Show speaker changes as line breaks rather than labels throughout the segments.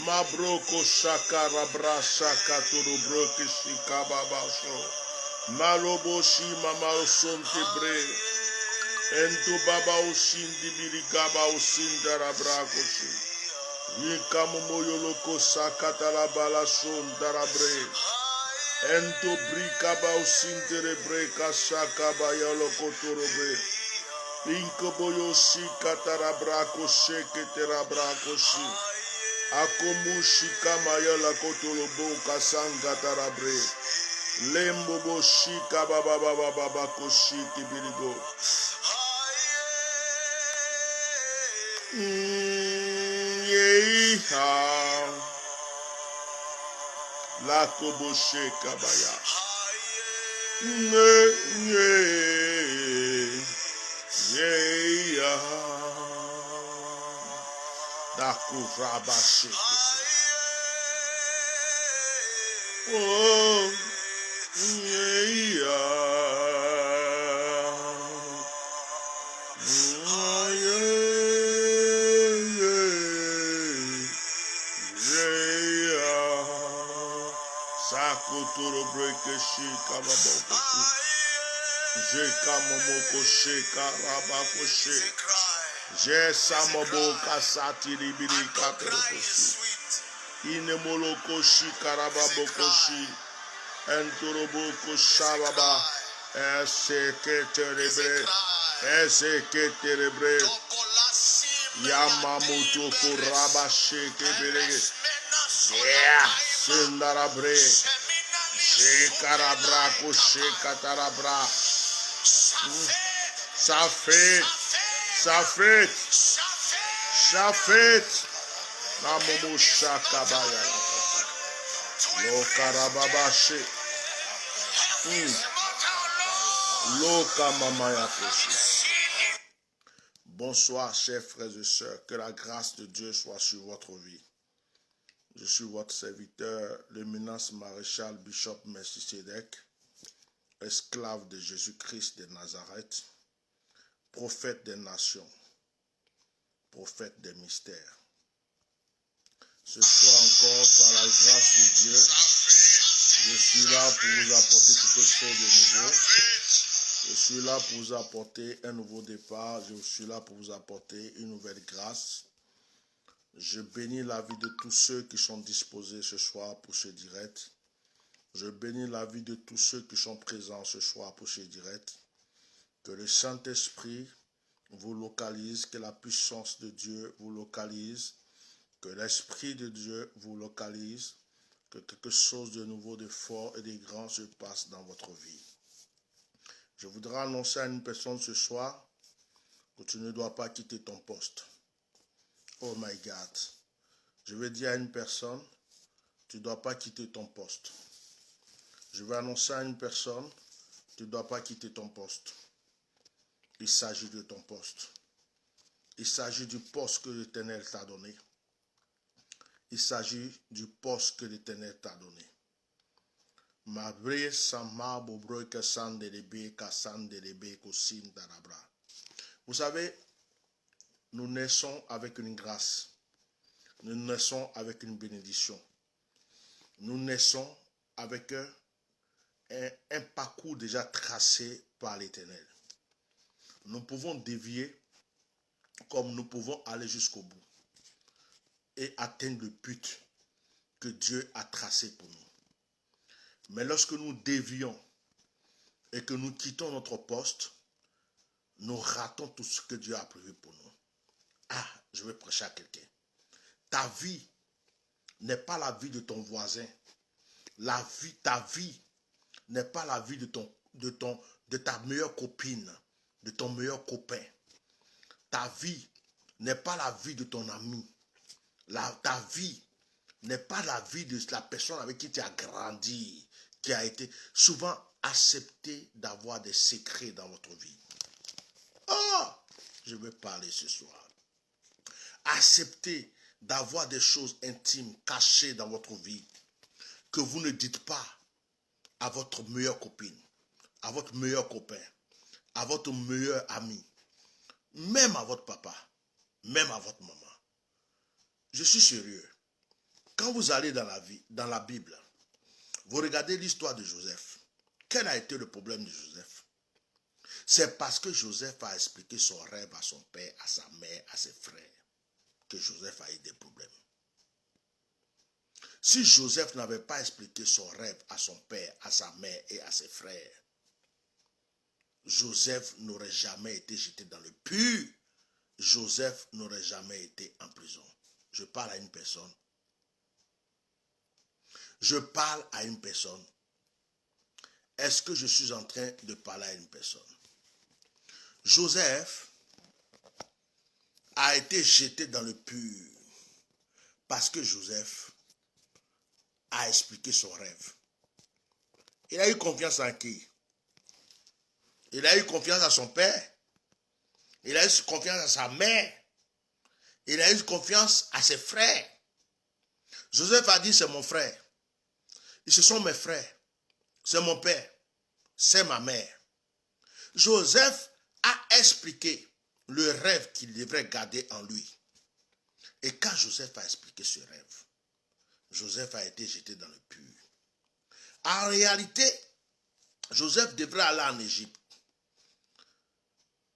Mabroko shakara bra shakaturu broke shikababaso. Maloboshi mama osonte bre. Ento baba osindi birikaba osindara brakoshi. Yikamomoyoloko sakatala bala sondara bre. Ento brikaba osintere breka shakaba yoloko torobe. Inkoboyo shikatara brako sheketera brakoshi. Akomushi kamayala kotolobo kasanga tarabre. Lembobo shika baba baba baba koshiki birigo. Yeha. La kobo sheka baya. Yeah. Daku rabashi. Oh, yeah. Sakuturo brekeshi kababokoshi. Jeka momoko sheka rabakoshi. Jesamobo kasati libiri katerokoshi. Inemolokoshi karababokoshi. Enturoboko shababa. Eseketerebre. Yamamoto koraba shekebere. Yeah. Sendarabre. Shekarabra koshekatarabra. Shafet. Namomo shakabaya. Lo karababashe. Lo kamamaya koshi. Bonsoir, chers frères et sœurs. Que la grâce de Dieu soit sur votre vie. Je suis votre serviteur, l'éminence maréchal Bishop Melchisedec, esclave de Jésus-Christ de Nazareth, prophète des nations, prophète des mystères. Ce soir encore, par la grâce de Dieu, je suis là pour vous apporter quelque chose de nouveau. Je suis là pour vous apporter un nouveau départ. Je suis là pour vous apporter une nouvelle grâce. Je bénis la vie de tous ceux qui sont disposés ce soir pour ce direct. Je bénis la vie de tous ceux qui sont présents ce soir pour ce direct. Que le Saint-Esprit vous localise, que la puissance de Dieu vous localise, que l'Esprit de Dieu vous localise, que quelque chose de nouveau, de fort et de grand se passe dans votre vie. Je voudrais annoncer à une personne ce soir que tu ne dois pas quitter ton poste. Oh my God. Je vais dire à une personne, tu ne dois pas quitter ton poste. Je vais annoncer à une personne, tu ne dois pas quitter ton poste. Il s'agit de ton poste. Il s'agit du poste que l'Éternel t'a donné. Il s'agit du poste que l'Éternel t'a donné. Vous savez, nous naissons avec une grâce. Nous naissons avec une bénédiction. Nous naissons avec un parcours déjà tracé par l'Éternel. Nous pouvons dévier comme nous pouvons aller jusqu'au bout et atteindre le but que Dieu a tracé pour nous. Mais lorsque nous dévions et que nous quittons notre poste, nous ratons tout ce que Dieu a prévu pour nous. Ah, je vais prêcher à quelqu'un. Ta vie n'est pas la vie de ton voisin. Ta vie n'est pas la vie de ta meilleure copine, de ton meilleur copain. Ta vie n'est pas la vie de ton ami. Ta vie n'est pas la vie de la personne avec qui tu as grandi, qui a été souvent accepté d'avoir des secrets dans votre vie. Oh, je veux parler ce soir. Acceptez d'avoir des choses intimes cachées dans votre vie que vous ne dites pas à votre meilleure copine, à votre meilleur copain, à votre meilleur ami, même à votre papa, même à votre maman. Je suis sérieux. Quand vous allez dans la Bible, vous regardez l'histoire de Joseph. Quel a été le problème de Joseph? C'est parce que Joseph a expliqué son rêve à son père, à sa mère, à ses frères, que Joseph a eu des problèmes. Si Joseph n'avait pas expliqué son rêve à son père, à sa mère et à ses frères, Joseph n'aurait jamais été jeté dans le puits. Joseph n'aurait jamais été en prison. Je parle à une personne. Je parle à une personne. Est-ce que je suis en train de parler à une personne? Joseph a été jeté dans le puits parce que Joseph a expliqué son rêve. Il a eu confiance en qui? Il a eu confiance à son père. Il a eu confiance à sa mère. Il a eu confiance à ses frères. Joseph a dit, c'est mon frère. Et ce sont mes frères. C'est mon père. C'est ma mère. Joseph a expliqué le rêve qu'il devrait garder en lui. Et quand Joseph a expliqué ce rêve, Joseph a été jeté dans le puits. En réalité, Joseph devrait aller en Égypte.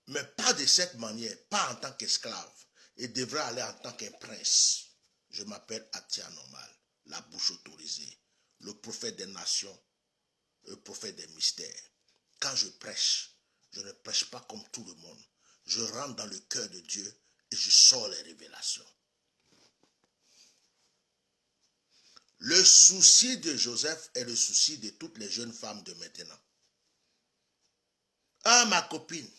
Mais pas de cette manière, pas en tant qu'esclave. Il devrait aller en tant qu'un prince. Je m'appelle Atia Normal, la bouche autorisée, le prophète des nations, le prophète des mystères. Quand je ne prêche pas comme tout le monde. Je rentre dans le cœur de Dieu et je sors les révélations. Le souci de Joseph est le souci de toutes les jeunes femmes de maintenant. Ah, ma copine,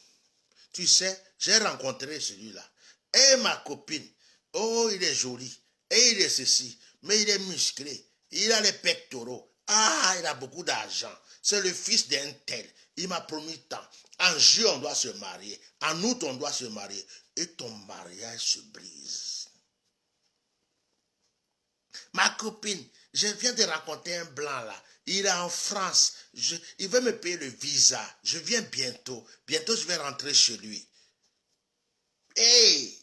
tu sais, j'ai rencontré celui-là. Et ma copine, oh, il est joli. Et il est ceci, mais il est musclé. Il a les pectoraux. Ah, il a beaucoup d'argent. C'est le fils d'un tel. Il m'a promis tant. En juillet, on doit se marier. En août, on doit se marier. Et ton mariage se brise. Ma copine, je viens de rencontrer un blanc là. Il est en France. Il veut me payer le visa. Je viens bientôt. Bientôt, je vais rentrer chez lui. Et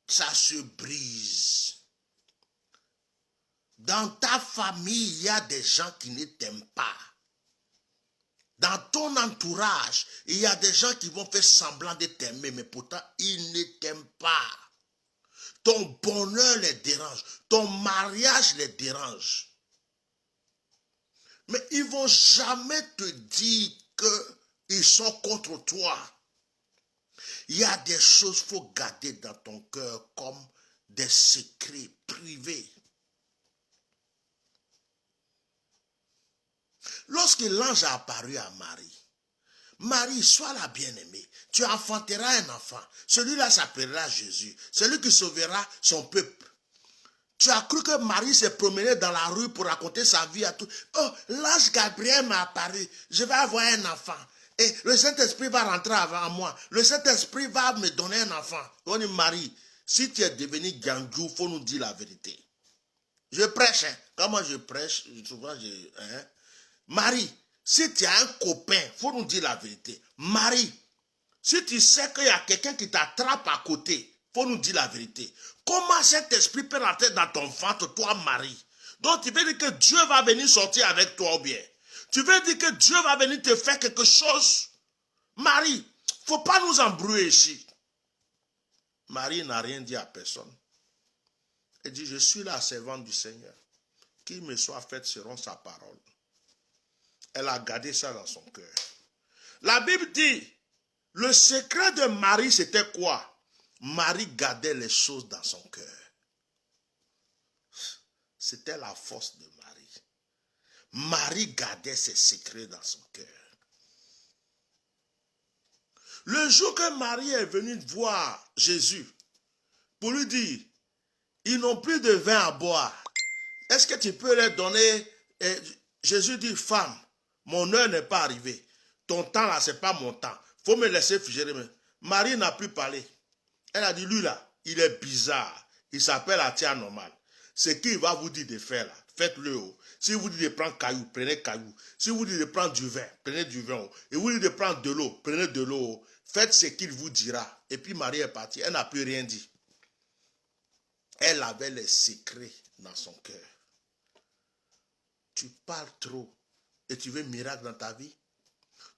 ça se brise. Dans ta famille, il y a des gens qui ne t'aiment pas. Dans ton entourage, il y a des gens qui vont faire semblant de t'aimer, mais pourtant, ils ne t'aiment pas. Ton bonheur les dérange. Ton mariage les dérange. Mais ils ne vont jamais te dire qu'ils sont contre toi. Il y a des choses qu'il faut garder dans ton cœur comme des secrets privés. Lorsque l'ange a apparu à Marie, Marie, sois la bien-aimée, tu enfanteras un enfant. Celui-là s'appellera Jésus, celui qui sauvera son peuple. Tu as cru que Marie s'est promenée dans la rue pour raconter sa vie à tout. Oh, l'ange Gabriel m'a apparu, je vais avoir un enfant. Et le Saint-Esprit va rentrer avant moi. Le Saint-Esprit va me donner un enfant. On dit, Marie, si tu es devenu gangou, il faut nous dire la vérité. Je prêche, hein. Quand moi je prêche, souvent Marie, si tu as un copain, il faut nous dire la vérité. Marie, si tu sais qu'il y a quelqu'un qui t'attrape à côté, il faut nous dire la vérité. Comment cet esprit peut rentrer dans ton ventre, toi, Marie? Donc, tu veux dire que Dieu va venir sortir avec toi ou bien? Tu veux dire que Dieu va venir te faire quelque chose? Marie, il ne faut pas nous embrouiller ici. Marie n'a rien dit à personne. Elle dit, je suis la servante du Seigneur. Qu'il me soit fait selon sa parole. Elle a gardé ça dans son cœur. La Bible dit, le secret de Marie, c'était quoi? Marie gardait les choses dans son cœur. C'était la force de Marie. Marie gardait ses secrets dans son cœur. Le jour que Marie est venue voir Jésus, pour lui dire, ils n'ont plus de vin à boire. Est-ce que tu peux leur donner... Jésus dit, femme, mon heure n'est pas arrivée. Ton temps là, ce n'est pas mon temps. Il faut me laisser figer. Marie n'a plus parlé. Elle a dit, lui là, il est bizarre. Il s'appelle Atia normal. Ce qu'il va vous dire de faire là, faites-le. Si vous dit de prendre caillou, prenez caillou. Si vous dit de prendre du vin, prenez du vin. Et vous dit de prendre de l'eau, prenez de l'eau. Faites ce qu'il vous dira. Et puis Marie est partie. Elle n'a plus rien dit. Elle avait les secrets dans son cœur. Tu parles trop et tu veux miracle dans ta vie.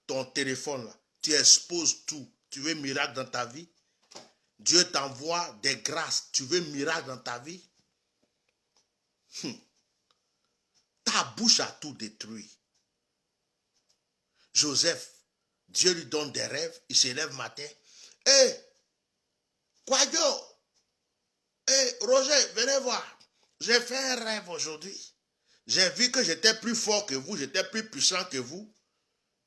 Ton téléphone là, tu exposes tout. Tu veux miracle dans ta vie. Dieu t'envoie des grâces. Tu veux miracle dans ta vie. Ta bouche a tout détruit. Joseph, Dieu lui donne des rêves. Il se lève matin. Hé, Quadio, hé, Roger, venez voir. J'ai fait un rêve aujourd'hui. J'ai vu que j'étais plus fort que vous, j'étais plus puissant que vous.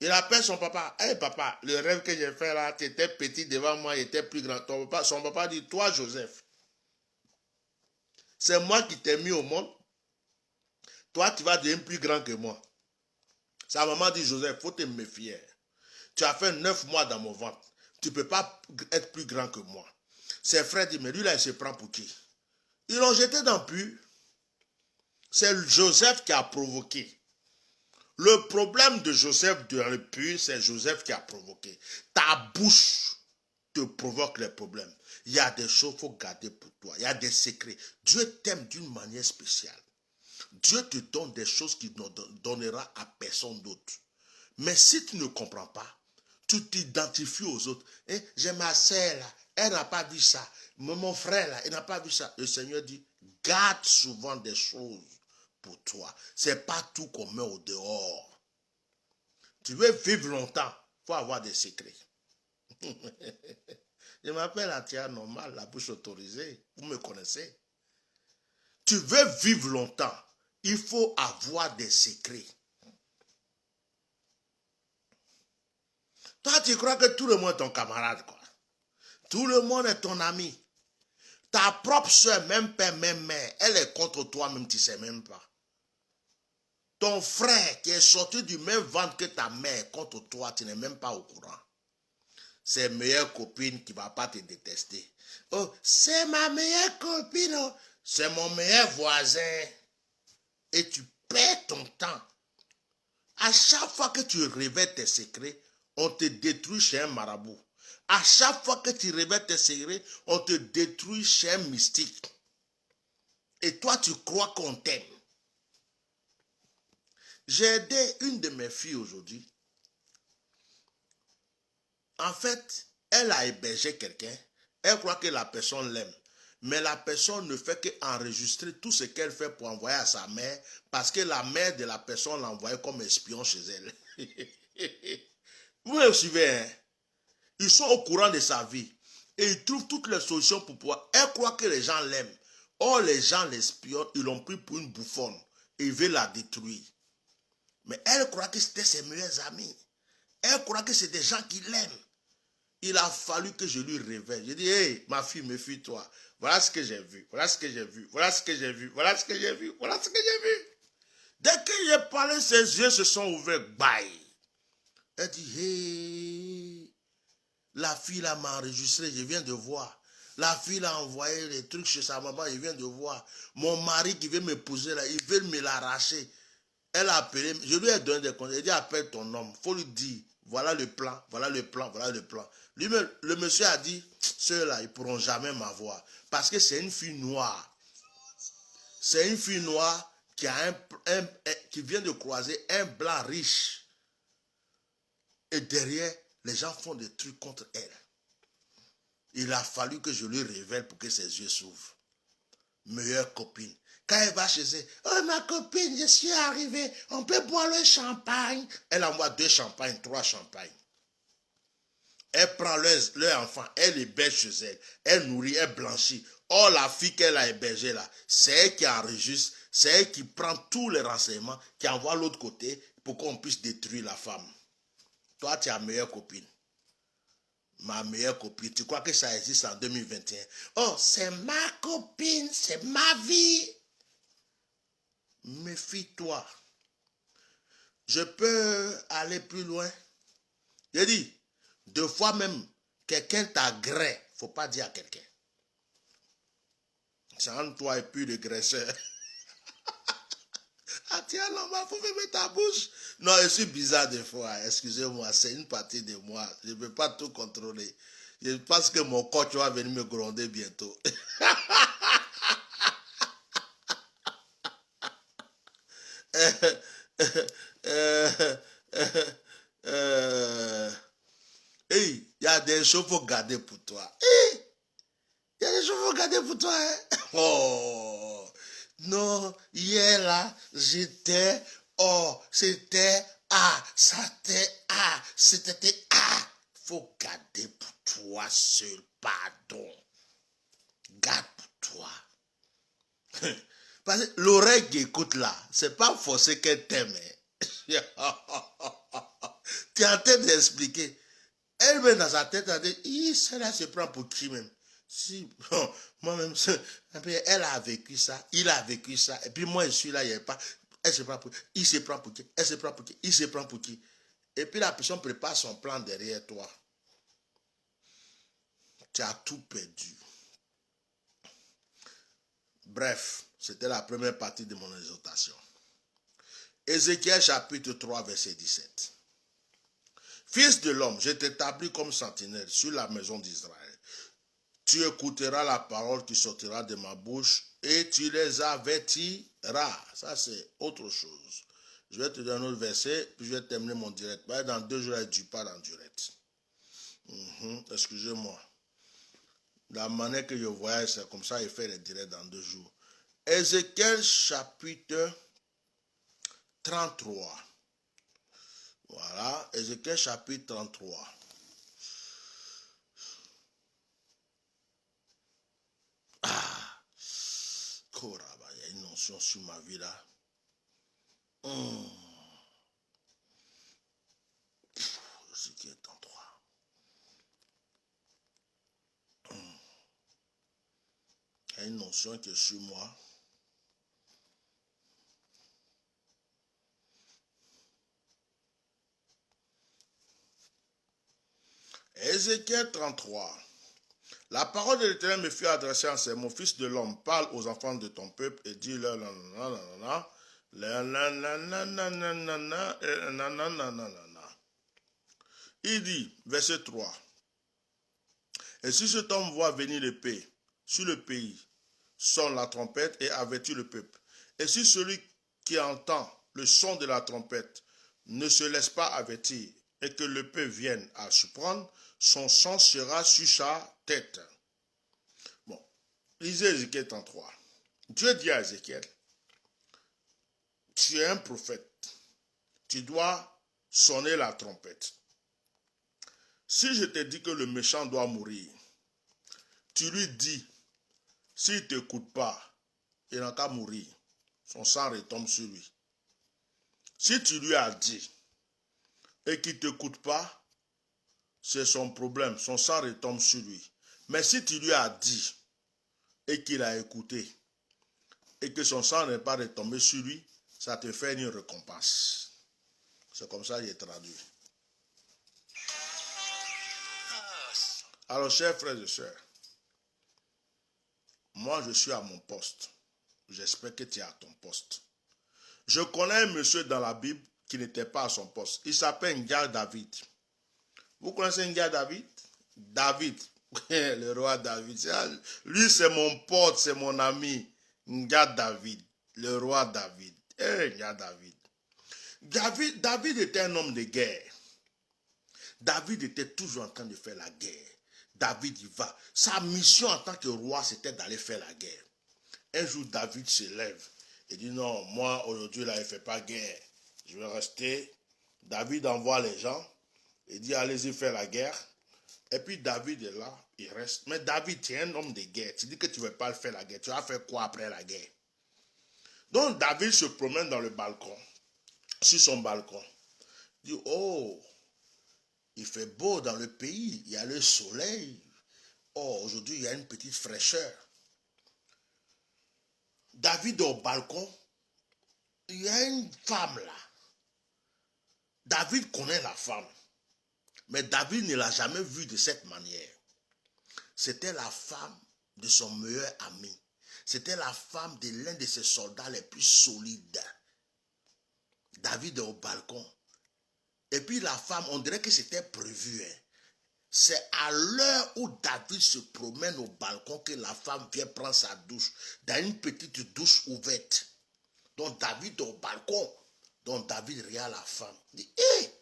Il appelle son papa. Hé papa, le rêve que j'ai fait là, tu étais petit devant moi, il était plus grand. Son papa dit, toi Joseph, c'est moi qui t'ai mis au monde. Toi, tu vas devenir plus grand que moi. Sa maman dit, Joseph, il faut te méfier. Tu as fait 9 mois dans mon ventre. Tu ne peux pas être plus grand que moi. Ses frères disent, mais lui là, il se prend pour qui? Ils l'ont jeté dans le puits. C'est Joseph qui a provoqué. Le problème de Joseph dans le puits, c'est Joseph qui a provoqué. Ta bouche te provoque les problèmes. Il y a des choses qu'il faut garder pour toi. Il y a des secrets. Dieu t'aime d'une manière spéciale. Dieu te donne des choses qu'il ne donnera à personne d'autre. Mais si tu ne comprends pas, tu t'identifies aux autres. Eh, j'ai ma sœur là, elle n'a pas vu ça. Mon frère là, il n'a pas vu ça. Le Seigneur dit, garde souvent des choses pour toi. Ce n'est pas tout qu'on met au dehors. Tu veux vivre longtemps, il faut avoir des secrets. Je m'appelle Atia normal, la bouche autorisée. Vous me connaissez. Tu veux vivre longtemps, il faut avoir des secrets. Toi, tu crois que tout le monde est ton camarade, quoi. Tout le monde est ton ami. Ta propre soeur, même père, même mère, elle est contre toi, même tu ne sais même pas. Ton frère qui est sorti du même ventre que ta mère contre toi, tu n'es même pas au courant. C'est meilleure copine qui ne va pas te détester. Oh, c'est ma meilleure copine. Oh. C'est mon meilleur voisin. Et tu perds ton temps. À chaque fois que tu révèles tes secrets, on te détruit chez un marabout. À chaque fois que tu révèles tes secrets, on te détruit chez un mystique. Et toi, tu crois qu'on t'aime. J'ai aidé une de mes filles aujourd'hui. En fait, elle a hébergé quelqu'un. Elle croit que la personne l'aime. Mais la personne ne fait qu'enregistrer tout ce qu'elle fait pour envoyer à sa mère parce que la mère de la personne l'a envoyé comme espion chez elle. Vous me suivez, hein? Ils sont au courant de sa vie. Et ils trouvent toutes les solutions pour pouvoir. Elle croit que les gens l'aiment. Or, les gens l'espionnent, ils l'ont pris pour une bouffonne. Et ils veulent la détruire. Mais elle croit que c'était ses meilleurs amis. Elle croit que c'est des gens qui l'aiment. Il a fallu que je lui révèle. Je dis, hey, ma fille, méfie-toi. Voilà ce que j'ai vu. Voilà ce que j'ai vu. Voilà ce que j'ai vu. Voilà ce que j'ai vu. Voilà ce que j'ai vu. Dès que j'ai parlé, ses yeux se sont ouverts. Bye. Elle dit, hey, la fille là m'a enregistré, je viens de voir. La fille a envoyé les trucs chez sa maman, je viens de voir. Mon mari qui veut m'épouser là, il veut me l'arracher. Elle a appelé, je lui ai donné des conseils. Elle dit, appelle ton homme. Il faut lui dire, voilà le plan, voilà le plan, voilà le plan. Lui, le monsieur a dit, ceux-là, ils ne pourront jamais m'avoir. Parce que c'est une fille noire. C'est une fille noire qui, qui vient de croiser un blanc riche. Et derrière, les gens font des trucs contre elle. Il a fallu que je lui révèle pour que ses yeux s'ouvrent. Meilleure copine. Quand elle va chez elle, oh ma copine, je suis arrivée, on peut boire le champagne. Elle envoie 2 champagnes, 3 champagnes. Elle prend leur enfant, elle héberge chez elle. Elle nourrit, elle blanchit. Or, la fille qu'elle a hébergée là, c'est elle qui enregistre, c'est elle qui prend tous les renseignements, qui envoie de l'autre côté pour qu'on puisse détruire la femme. Toi, tu es la meilleure copine. Ma meilleure copine. Tu crois que ça existe en 2021? Oh, c'est ma copine, c'est ma vie. méfie-toi. Je peux aller plus loin. J'ai dit, 2 fois même, quelqu'un t'agresse. Il ne faut pas dire à quelqu'un. C'est entre toi et puis le graisseur. Ah tiens, non, il faut fermer ta bouche. Non, je suis bizarre des fois. Excusez-moi, c'est une partie de moi. Je ne peux pas tout contrôler. Je pense que mon coach va venir me gronder bientôt. Hey, il y a des choses qu'il faut garder pour toi. Hey, il y a des choses qu'il faut garder pour toi. Hein? Oh, non, hier là, j'étais, oh, c'était, ah, c'était, ah. Faut garder pour toi seul, pardon. Garde pour toi. Parce que l'oreille qui écoute là, c'est pas forcé qu'elle t'aime. Tu es en train d'expliquer. Elle-même dans sa tête, elle dit, celle-là se prend pour qui même? Si, moi-même, elle a vécu ça, il a vécu ça, et puis moi je suis là, il n'y a pas. Elle se prend pour qui? Il se prend pour qui? Elle se prend pour qui? Il se prend pour qui? Et puis la personne prépare son plan derrière toi. Tu as tout perdu. Bref, c'était la première partie de mon exhortation. Ézéchiel chapitre 3, verset 17. Fils de l'homme, je t'établis comme sentinelle sur la maison d'Israël. Tu écouteras la parole qui sortira de ma bouche et tu les avertiras. Ça, c'est autre chose. Je vais te donner un autre verset, puis je vais terminer mon direct. Dans 2 jours, je ne pas en direct. Excusez-moi. La manière que je voyage, c'est comme ça, il fait les directs dans 2 jours. Ézéchiel chapitre 33. Voilà, Ézéchiel chapitre 33. Ah, Koraba, il y a une notion sur ma vie là. Ézéchiel 33. Il y a une notion qui est sur moi. Ézéchiel 33. La parole de l'Éternel me fut adressée en ces mots. Fils de l'homme, parle aux enfants de ton peuple et dis-leur Il dit, verset 3. Et si cet homme voit venir l'épée sur le pays, sonne la trompette et avertit le peuple. Et si celui qui entend le son de la trompette ne se laisse pas avertir et que l'épée vienne à surprendre, son sang sera sur sa tête. Bon, lisez Ézéchiel 33. Dieu dit à Ézéchiel, tu es un prophète, tu dois sonner la trompette. Si je te dis que le méchant doit mourir, tu lui dis, s'il ne t'écoute pas, il n'a qu'à mourir. Son sang retombe sur lui. Si tu lui as dit et qu'il ne t'écoute pas, c'est son problème. Son sang retombe sur lui. Mais si tu lui as dit et qu'il a écouté et que son sang n'est pas retombé sur lui, ça te fait une récompense. C'est comme ça qu'il est traduit. Alors, chers frères et sœurs, moi je suis à mon poste. J'espère que tu es à ton poste. Je connais un monsieur dans la Bible qui n'était pas à son poste. Il s'appelle Ngai David. Vous connaissez Ngai David? David, le roi David. Lui, c'est mon pote, c'est mon ami. Ngai David, le roi David. Ngai David. David était un homme de guerre. David était toujours en train de faire la guerre. David y va. Sa mission en tant que roi, c'était d'aller faire la guerre. Un jour, David se lève et dit non, moi aujourd'hui là, il ne fait pas guerre. Je vais rester. David envoie les gens et dit allez-y faire la guerre. Et puis David est là, il reste. Mais David, tu es un homme de guerre. Tu dis que tu ne veux pas faire la guerre. Tu vas faire quoi après la guerre? Donc David se promène dans le balcon, sur son balcon. Il dit oh, il fait beau dans le pays, il y a le soleil. Oh, aujourd'hui, il y a une petite fraîcheur. David au balcon, il y a une femme là. David connaît la femme. Mais David ne l'a jamais vue de cette manière. C'était la femme de son meilleur ami. C'était la femme de l'un de ses soldats les plus solides. David est au balcon. Et puis la femme, on dirait que c'était prévu. Hein. C'est à l'heure où David se promène au balcon que la femme vient prendre sa douche. Dans une petite douche ouverte. Donc David est au balcon. Donc David regarde la femme. Il dit, hé,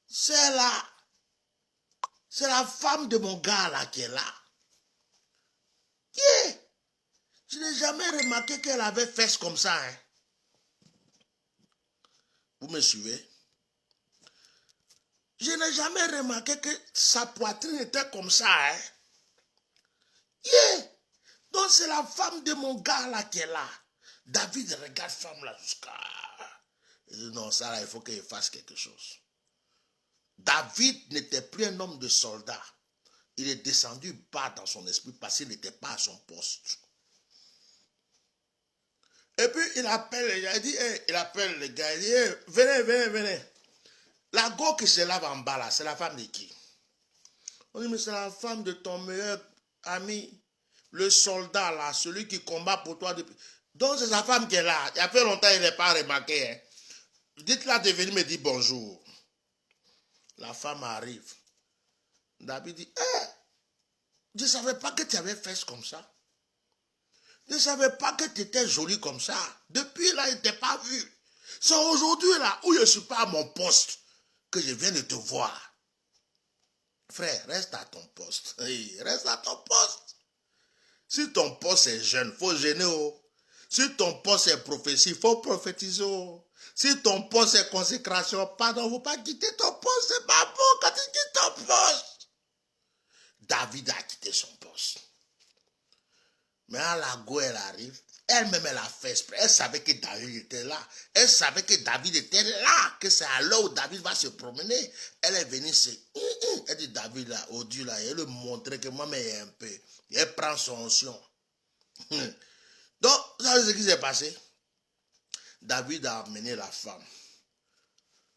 c'est la femme de mon gars là qui est là. Hé, je n'ai jamais remarqué qu'elle avait fesses comme ça. Hein. Vous me suivez? Je n'ai jamais remarqué que sa poitrine était comme ça. Hein. Yeah. Donc c'est la femme de mon gars là qui est là. David regarde femme là jusqu'à... Il dit non, ça là, il faut qu'il fasse quelque chose. David n'était plus un homme de soldat. Il est descendu bas dans son esprit parce qu'il n'était pas à son poste. Et puis il appelle les gars, il appelle les gars, il dit hey, venez. La go qui se lave en bas là, c'est la femme de qui? On dit mais c'est la femme de ton meilleur ami, le soldat là, celui qui combat pour toi depuis. Donc c'est sa femme qui est là. Il y a peu longtemps il n'est pas remarqué. Hein. Dites-la de venir me dire bonjour. La femme arrive. David dit, je ne savais pas que tu avais fait comme ça. Je ne savais pas que tu étais jolie comme ça. Depuis là, il ne t'a pas vu. C'est aujourd'hui là où je ne suis pas à mon poste que je viens de te voir. Frère, reste à ton poste. Oui, reste à ton poste. Si ton poste est jeune, il faut gêner. Oh. Si ton poste est prophétie, il faut prophétiser. Oh. Si ton poste est consécration, pardon, il ne faut pas quitter ton poste. C'est pas bon quand tu quittes ton poste. David a quitté son poste. Mais à la go, elle arrive. Elle-même, elle a fait exprès. Elle savait que David était là. Elle savait que David était là. Que c'est à l'heure où David va se promener. Elle est venue se... Elle dit David là, au Dieu là. Elle lui montrer que moi-même un peu. Elle prend son onction. Donc, vous savez ce qui s'est passé? David a amené la femme.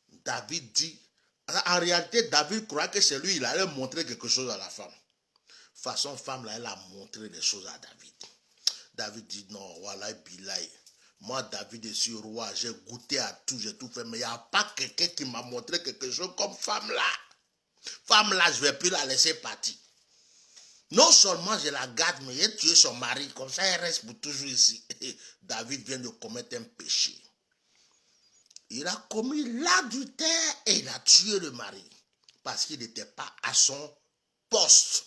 David dit... En réalité, David croit que c'est lui, il allait montrer quelque chose à la femme. Façon femme là, elle a montré des choses à David. David dit non, voilà, bilaï. Moi, David, je suis roi, j'ai goûté à tout, j'ai tout fait, mais il n'y a pas quelqu'un qui m'a montré quelque chose comme femme là. Femme là, je ne vais plus la laisser partir. Non seulement je la garde, mais j'ai tué son mari, comme ça elle reste pour toujours ici. David vient de commettre un péché. Il a commis l'adultère et il a tué le mari. Parce qu'il n'était pas à son poste.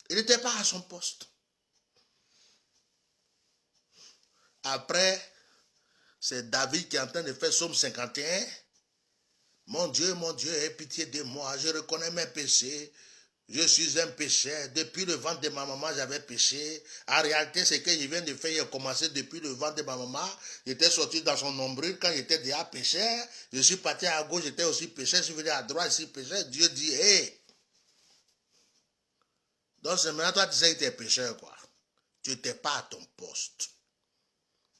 Il n'était pas à son poste. Après, c'est David qui est en train de faire Psaume 51. Mon Dieu, aie pitié de moi. Je reconnais mes péchés. Je suis un pécheur. Depuis le ventre de ma maman, j'avais péché. En réalité, ce que je viens de faire, il a commencé depuis le ventre de ma maman. J'étais sorti dans son nombril quand j'étais déjà pécheur. Je suis parti à gauche, j'étais aussi pécheur. Je suis venu à droite, je suis pécheur. Dieu dit, hé. Donc, c'est maintenant, toi, tu sais que tu es pécheur, quoi. Tu n'étais pas à ton poste.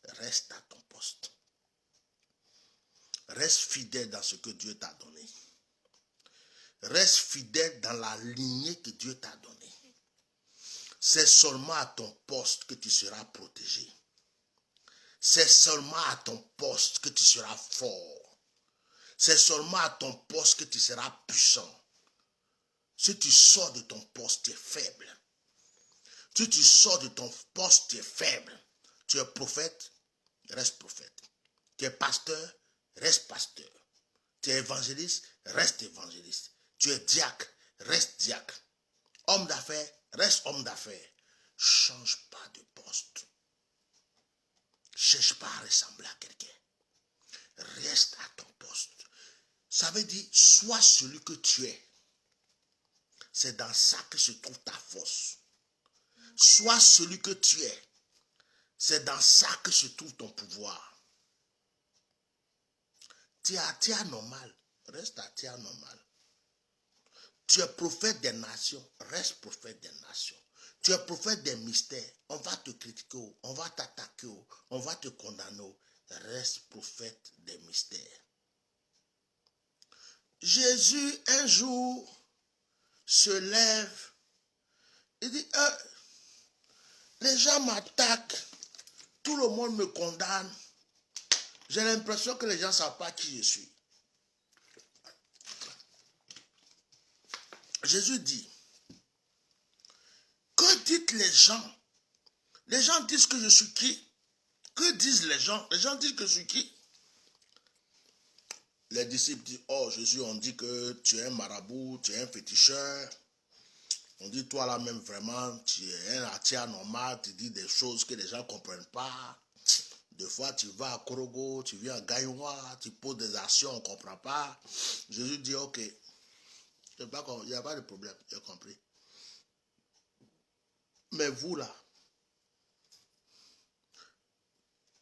Reste à ton poste. Reste fidèle dans ce que Dieu t'a donné. Reste fidèle dans la lignée que Dieu t'a donnée. C'est seulement à ton poste que tu seras protégé. C'est seulement à ton poste que tu seras fort. C'est seulement à ton poste que tu seras puissant. Si tu sors de ton poste, tu es faible. Si tu sors de ton poste, tu es faible. Tu es prophète, reste prophète. Tu es pasteur, reste pasteur. Tu es évangéliste, reste évangéliste. Tu es diacre, reste diacre. Homme d'affaires, reste homme d'affaires. Change pas de poste. Cherche pas à ressembler à quelqu'un. Reste à ton poste. Ça veut dire, sois celui que tu es. C'est dans ça que se trouve ta force. Sois celui que tu es. C'est dans ça que se trouve ton pouvoir. Tu es anormal. Reste à tu es anormal. Tu es prophète des nations. Reste prophète des nations. Tu es prophète des mystères. On va te critiquer, on va t'attaquer, on va te condamner. Reste prophète des mystères. Jésus, un jour, se lève. Il dit, les gens m'attaquent. Tout le monde me condamne. J'ai l'impression que les gens ne savent pas qui je suis. Jésus dit, que disent les gens? Les gens disent que je suis qui? Que disent les gens? Les gens disent que je suis qui? Les disciples disent, oh Jésus, on dit que tu es un marabout, tu es un féticheur. On dit, toi là même vraiment, tu es un athée normal, tu dis des choses que les gens ne comprennent pas. Des fois, tu vas à Korogo, tu viens à Gaïwa, tu poses des actions, on ne comprend pas. Jésus dit, ok, il n'y a pas de problème, j'ai compris. Mais vous là,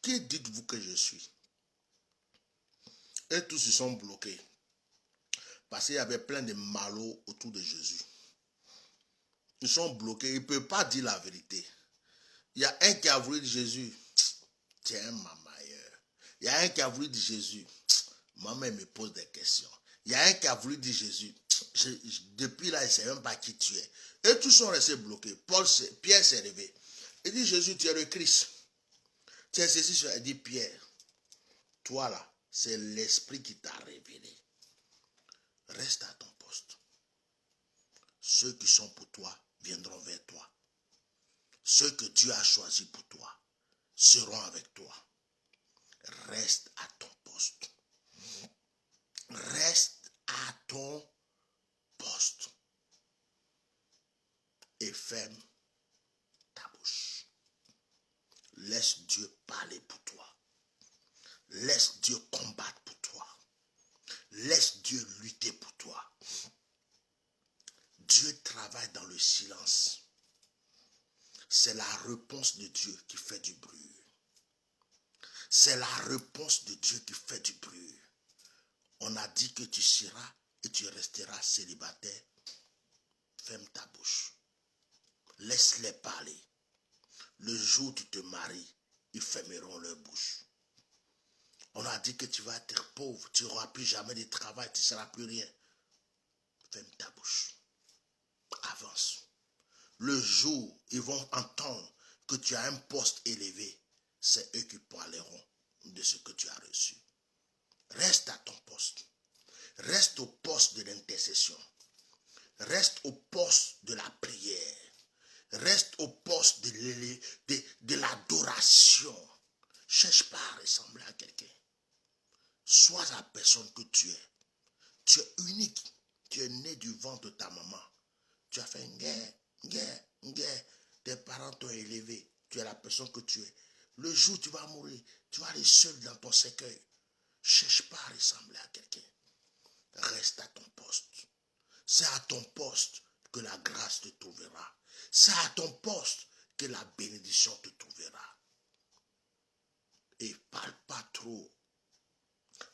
qui dites-vous que je suis? Et tous ils sont bloqués. Parce qu'il y avait plein de malauds autour de Jésus. Ils sont bloqués, ils ne peuvent pas dire la vérité. Il y a un qui a voulu dire Jésus, tu es un mamailleur. Il y a un qui a voulu dire Jésus, maman me pose des questions. Il y a un qui a voulu dire Jésus, depuis là, il ne sait même pas qui tu es. Et tous sont restés bloqués. Pierre s'est levé. Il dit, Jésus, tu es le Christ. Tu es ceci, il dit, Pierre, toi là, c'est l'Esprit qui t'a révélé. Reste à ton poste. Ceux qui sont pour toi viendront vers toi. Ceux que Dieu a choisis pour toi seront avec toi. Reste à ton poste. Reste à ton poste. Et ferme ta bouche. Laisse Dieu parler pour toi. Laisse Dieu combattre pour toi. Laisse Dieu lutter pour toi. Dieu travaille dans le silence. C'est la réponse de Dieu qui fait du bruit. C'est la réponse de Dieu qui fait du bruit. On a dit que tu seras et tu resteras célibataire. Ferme ta bouche. Laisse-les parler. Le jour où tu te maries, ils fermeront leur bouche. On a dit que tu vas être pauvre, tu n'auras plus jamais de travail, tu ne seras plus rien. Ferme ta bouche. Avance. Le jour où ils vont entendre que tu as un poste élevé, c'est eux qui parleront de ce que tu as reçu. Reste à ton poste. Reste au poste de l'intercession. Reste au poste de la prière. Reste au poste de l'adoration. Cherche pas à ressembler à quelqu'un. Sois la personne que tu es. Tu es unique. Tu es né du ventre de ta maman. Tu as fait guerre. Tes parents t'ont élevé. Tu es la personne que tu es. Le jour où tu vas mourir, tu vas aller seul dans ton cercueil. Cherche pas à ressembler à quelqu'un. Reste à ton poste. C'est à ton poste que la grâce te trouvera. C'est à ton poste que la bénédiction te trouvera. Et parle pas trop.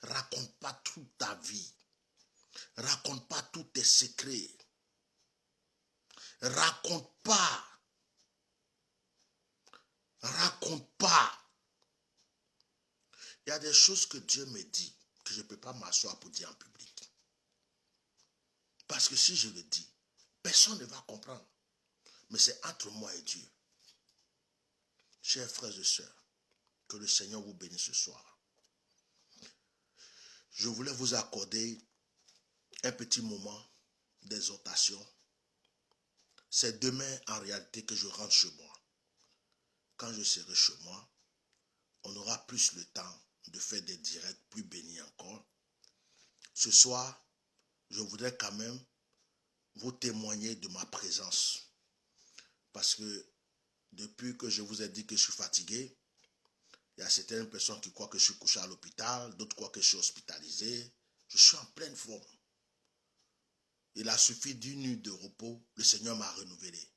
Raconte pas toute ta vie. Raconte pas tous tes secrets. Raconte pas. Raconte pas. Il y a des choses que Dieu me dit que je ne peux pas m'asseoir pour dire en public. Parce que si je le dis, personne ne va comprendre. Mais c'est entre moi et Dieu. Chers frères et sœurs, que le Seigneur vous bénisse ce soir. Je voulais vous accorder un petit moment d'exhortation. C'est demain en réalité que je rentre chez moi. Quand je serai chez moi, on aura plus le temps de faire des directs plus bénis encore. Ce soir, je voudrais quand même vous témoigner de ma présence. Parce que depuis que je vous ai dit que je suis fatigué, il y a certaines personnes qui croient que je suis couché à l'hôpital, d'autres croient que je suis hospitalisé. Je suis en pleine forme. Il a suffi d'une nuit de repos, le Seigneur m'a renouvelé.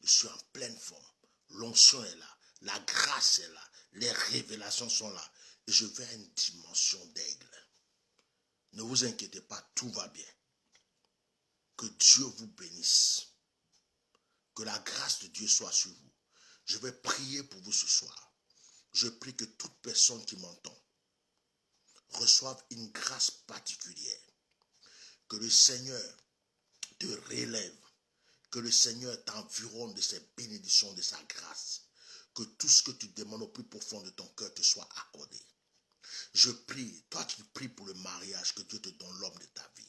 Je suis en pleine forme. L'onction est là, la grâce est là, les révélations sont là. Et je vais à une dimension d'aigle. Ne vous inquiétez pas, tout va bien. Que Dieu vous bénisse. Que la grâce de Dieu soit sur vous. Je vais prier pour vous ce soir. Je prie que toute personne qui m'entend reçoive une grâce particulière. Que le Seigneur te relève. Que le Seigneur t'environne de ses bénédictions, de sa grâce. Que tout ce que tu demandes au plus profond de ton cœur te soit accordé. Je prie, toi qui pries pour le mariage, que Dieu te donne l'homme de ta vie.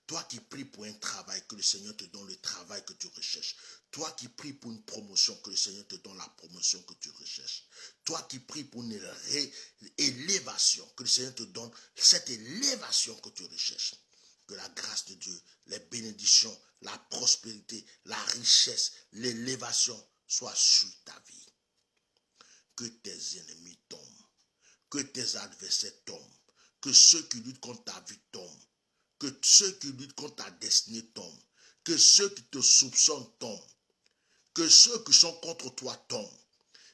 Toi qui pries pour un travail, que le Seigneur te donne le travail que tu recherches. Toi qui pries pour une promotion, que le Seigneur te donne la promotion que tu recherches. Toi qui pries pour une élévation, que le Seigneur te donne cette élévation que tu recherches. Que la grâce de Dieu, les bénédictions, la prospérité, la richesse, l'élévation soient sur ta vie. Que tes ennemis tombent. Que tes adversaires tombent. Que ceux qui luttent contre ta vie tombent. Que ceux qui luttent contre ta destinée tombent. Que ceux qui te soupçonnent tombent. Que ceux qui sont contre toi tombent.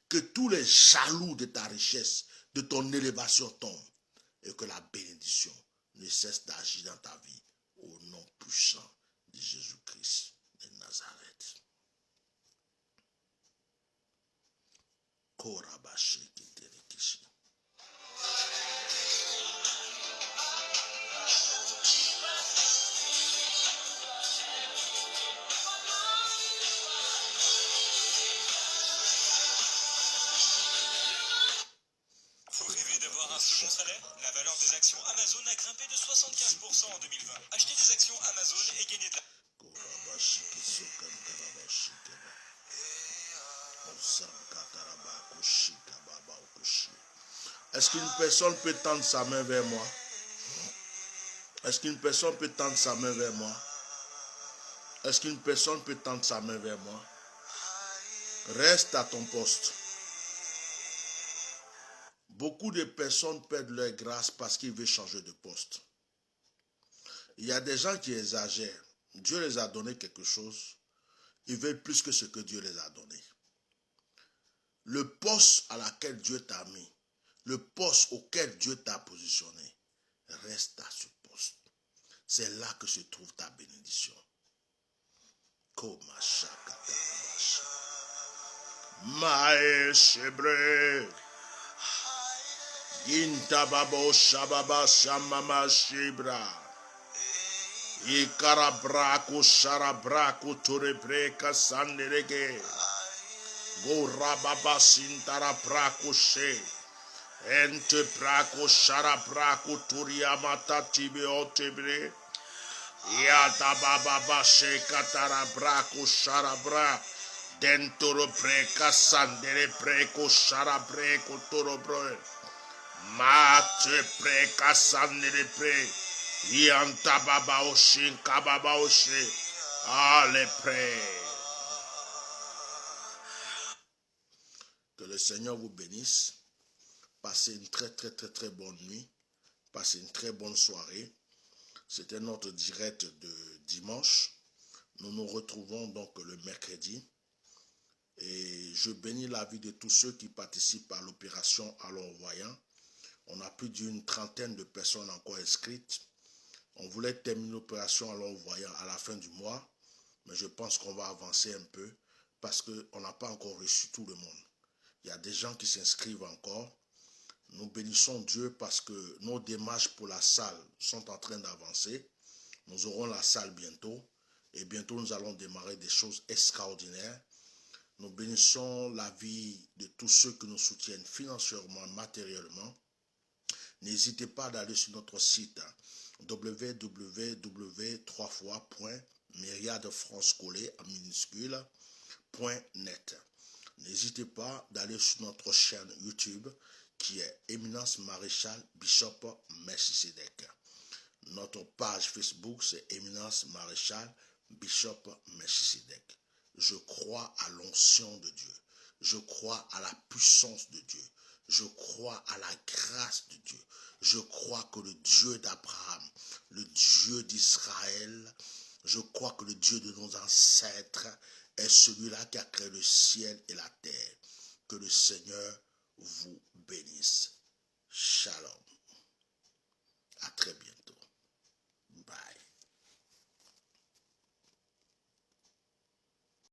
Que tous les jaloux de ta richesse, de ton élévation tombent. Et que la bénédiction ne cesse d'agir dans ta vie. Au nom puissant de Jésus-Christ de Nazareth. Korabashi Kiterekishi.
Vous rêvez d'avoir un second salaire? La valeur des actions Amazon a grimpé de 75% en 2020. Achetez des actions Amazon et gagnez de la...
Est-ce qu'une personne peut tendre sa main vers moi? Est-ce qu'une personne peut tendre sa main vers moi? Est-ce qu'une personne peut tendre sa main vers moi? Reste à ton poste. Beaucoup de personnes perdent leur grâce parce qu'ils veulent changer de poste. Il y a des gens qui exagèrent. Dieu les a donné quelque chose. Ils veulent plus que ce que Dieu les a donné. Le poste à laquelle Dieu t'a mis, le poste auquel Dieu t'a positionné, reste à ce poste. C'est là que se trouve ta bénédiction. Maeshebre Gintababo Shababa Shamama Shibra Ikarabraku Sharabraku Turebreka Sanderege Gorababa Sintarabraku She Ente Braku Sharabraku Turiamata Tibeotebre Yatababa Shekatarabraku Sharabra Dentoro Breka Sandere Breko Sharabreko Torobre Mate Breka Sandere Bre Yantababa Oshin Kababa Oshe Allez pray. Que le Seigneur vous bénisse. Passez une très bonne nuit. Passez une très bonne soirée. C'était notre direct de dimanche. Nous nous retrouvons donc le mercredi. Et je bénis la vie de tous ceux qui participent à l'opération Alors Voyant. On a plus d'une trentaine de personnes encore inscrites. On voulait terminer l'opération Alors Voyant à la fin du mois. Mais je pense qu'on va avancer un peu parce qu'on n'a pas encore reçu tout le monde. Il y a des gens qui s'inscrivent encore. Nous bénissons Dieu parce que nos démarches pour la salle sont en train d'avancer. Nous aurons la salle bientôt. Et bientôt, nous allons démarrer des choses extraordinaires. Nous bénissons la vie de tous ceux qui nous soutiennent financièrement, matériellement. N'hésitez pas d'aller sur notre site www.myriadefrancecollé.net. N'hésitez pas d'aller sur notre chaîne YouTube qui est Éminence Maréchal Bishop Melchisedec. Notre page Facebook c'est Éminence Maréchal Bishop Melchisedec. Je crois à l'onction de Dieu. Je crois à la puissance de Dieu. Je crois à la grâce de Dieu. Je crois que le Dieu d'Abraham, le Dieu d'Israël, je crois que le Dieu de nos ancêtres est celui-là qui a créé le ciel et la terre. Que le Seigneur vous bénisse. Shalom. À très bientôt.